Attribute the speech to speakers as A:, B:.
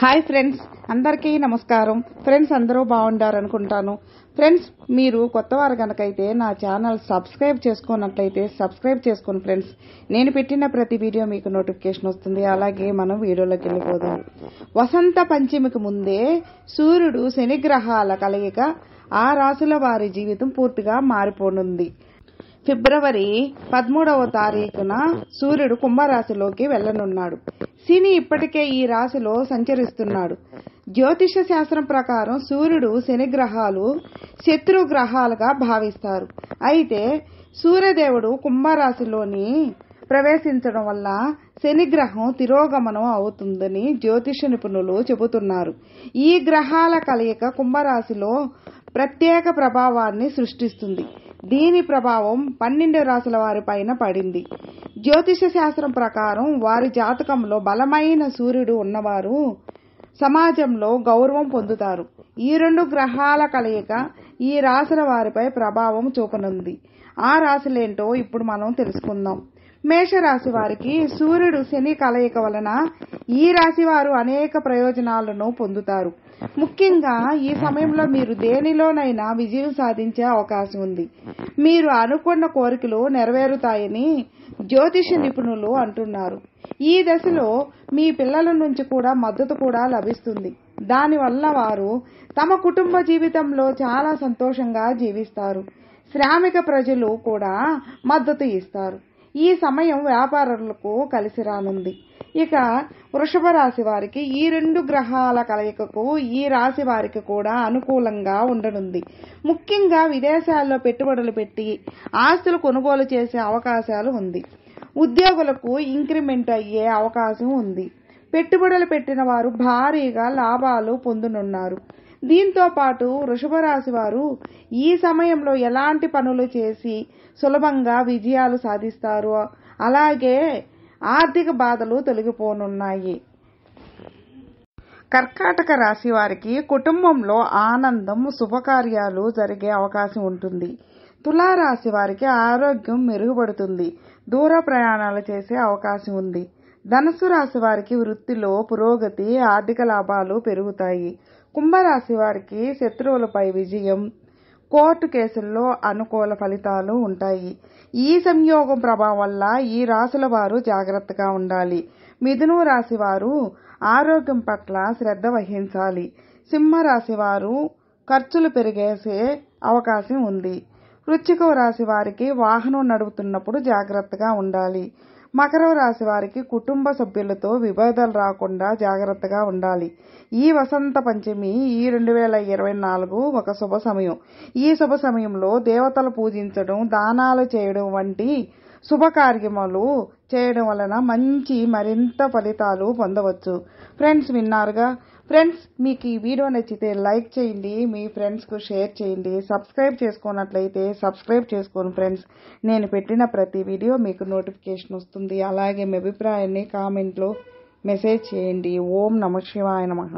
A: Hi friends, అందరికీ నమస్కారం. Friends అందరూ బాగుండారు అనుకుంటాను. ఫ్రెండ్స్, మీరు కొత్తవారు కనుకైతే నా ఛానల్ సబ్స్క్రైబ్ చేసుకున్నట్లయితే సబ్స్క్రైబ్ చేసుకోండి ఫ్రెండ్స్. నేను పెట్టిన ప్రతి వీడియో మీకు నోటిఫికేషన్ వస్తుంది. అలాగే మనం వీడియోలోకి వెళ్ళిపోదాం. వసంత పంచమికి ముందే సూర్యుడు శని గ్రహాల కలయిక ఆ రాశుల వారి జీవితం పూర్తిగా మారిపోనుంది. ఫిబ్రవరి 13వ తారీఖున సూర్యుడు కుంభరాశిలోకి వెళ్లనున్నాడు. శని ఇప్పటికే ఈ రాశిలో సంచరిస్తున్నాడు. జ్యోతిష శాస్త్రం ప్రకారం సూర్యుడు శని గ్రహాలు శత్రు గ్రహాలుగా భావిస్తారు. అయితే సూర్యదేవుడు కుంభరాశిలోని ప్రవేశించడం వల్ల శని గ్రహం తిరోగమనం అవుతుందని జ్యోతిష నిపుణులు చెబుతున్నారు. ఈ గ్రహాల కలయిక కుంభరాశిలో ప్రత్యేక ప్రభావాన్ని సృష్టిస్తుంది. దీని ప్రభావం 12 రాశుల వారి పైన పడింది. జ్యోతిష శాస్త్రం ప్రకారం వారి జాతకంలో బలమైన సూర్యుడు ఉన్నవారు సమాజంలో గౌరవం పొందుతారు. ఈ 2 గ్రహాల కలయిక ఈ రాశుల వారిపై ప్రభావం చూపనుంది. ఆ రాశులేంటో ఇప్పుడు మనం తెలుసుకుందాం. మేషరాశి వారికి సూర్యుడు శని కలయిక వలన ఈ రాశి వారు అనేక ప్రయోజనాలను పొందుతారు. ముఖ్యంగా ఈ సమయంలో మీరు దేనిలోనైనా విజయం సాధించే అవకాశం ఉంది. మీరు అనుకున్న కోరికలు నెరవేరుతాయని జ్యోతిష నిపుణులు అంటున్నారు. ఈ దశలో మీ పిల్లల నుంచి కూడా మద్దతు కూడా లభిస్తుంది. దానివల్ల వారు తమ కుటుంబ జీవితంలో చాలా సంతోషంగా జీవిస్తారు. శ్రామిక ప్రజలు కూడా మద్దతు ఇస్తారు. ఈ సమయం వ్యాపారులకు కలిసి రానుంది. ఇక వృషభ రాశి వారికి ఈ 2 గ్రహాల కలయికకు ఈ రాశి వారికి కూడా అనుకూలంగా ఉండనుంది. ముఖ్యంగా విదేశాల్లో పెట్టుబడులు పెట్టి ఆస్తులు కొనుగోలు చేసే అవకాశాలు ఉంది. ఉద్యోగులకు ఇంక్రిమెంట్ అయ్యే అవకాశం ఉంది. పెట్టుబడులు పెట్టిన వారు భారీగా లాభాలు పొందనున్నారు. దీంతో పాటు వృషభ రాశి వారు ఈ సమయంలో ఎలాంటి పనులు చేసి సులభంగా విజయాలు సాధిస్తారు. అలాగే ఆర్థిక బాధలు తొలగిపోనున్నాయి. కర్కాటక రాశి వారికి కుటుంబంలో ఆనందం, శుభకార్యాలు జరిగే అవకాశం ఉంటుంది. తులారాశి వారికి ఆరోగ్యం మెరుగుపడుతుంది. దూర ప్రయాణాలు చేసే అవకాశం ఉంది. ధనుసు రాశి వారికి వృత్తిలో పురోగతి, ఆర్థిక లాభాలు పెరుగుతాయి. కుంభరాశి వారికి శత్రువులపై విజయం, కోర్టు కేసుల్లో అనుకూల ఫలితాలు ఉంటాయి. ఈ సంయోగం ప్రభావం వల్ల ఈ రాశుల వారు జాగ్రత్తగా ఉండాలి. మిథున రాశి వారు ఆరోగ్యం పట్ల శ్రద్ధ వహించాలి. సింహరాశి వారు ఖర్చులు పెరిగేసే అవకాశం ఉంది. వృశ్చిక రాశి వారికి వాహనం నడుపుతున్నప్పుడు జాగ్రత్తగా ఉండాలి. మకర రాశి వారికి కుటుంబ సభ్యులతో విభేదాలు రాకుండా జాగ్రత్తగా ఉండాలి. ఈ వసంత పంచమి ఈ 2024 ఒక శుభ సమయం. ఈ శుభ సమయంలో దేవతలు పూజించడం, దానాలు చేయడం వంటి శుభకార్యములు చేయడం వలన మరింత ఫలితాలు పొందవచ్చు. ఫ్రెండ్స్, విన్నారుగా. ఫ్రెండ్స్, మీకు ఈ వీడియో నచ్చితే లైక్ చేయండి, మీ ఫ్రెండ్స్కు షేర్ చేయండి. సబ్స్క్రైబ్ చేసుకున్నట్లయితే సబ్స్క్రైబ్ చేసుకోండి ఫ్రెండ్స్. నేను పెట్టిన ప్రతి వీడియో మీకు నోటిఫికేషన్ వస్తుంది. అలాగే మీ అభిప్రాయాన్ని కామెంట్లో మెసేజ్ చేయండి. ఓం నమః శివాయ నమః.